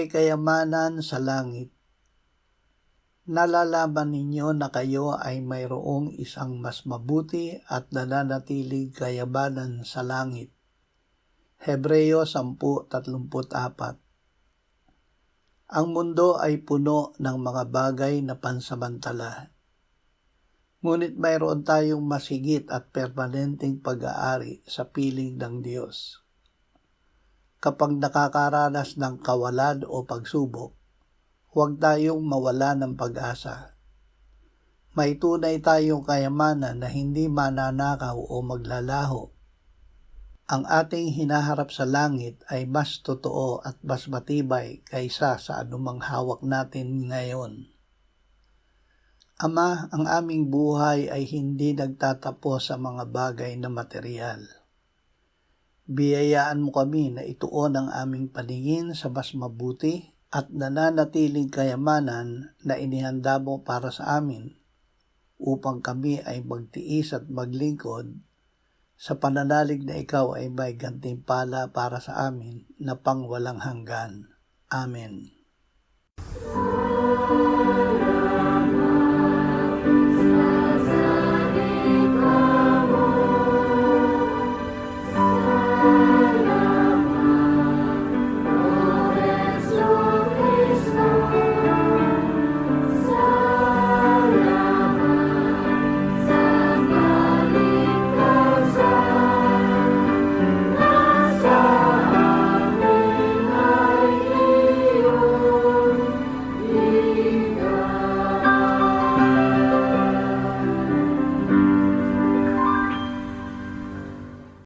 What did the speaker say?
may kayamanan sa langit. Nalalaman ninyo na kayo ay mayroong isang mas mabuti at nananatiling kayamanan sa langit. Hebreo 10:34. Ang mundo ay puno ng mga bagay na pansamantala. Ngunit mayroon tayong masigit at permanenteng pag-aari sa piling ng Diyos. Kapag nakakaranas ng kawalan o pagsubok, huwag tayong mawala ng pag-asa. May tunay tayong kayamanan na hindi mananakaw o maglalaho. Ang ating hinaharap sa langit ay mas totoo at mas matibay kaysa sa anumang hawak natin ngayon. Ama, ang aming buhay ay hindi nagtatapos sa mga bagay na materyal. Biyayaan mo kami na ituon ang aming paningin sa mas mabuti at nananatiling kayamanan na inihanda mo para sa amin upang kami ay magtiis at maglingkod sa pananalig na ikaw ay may gantimpala para sa amin na pangwalang hanggan. Amen.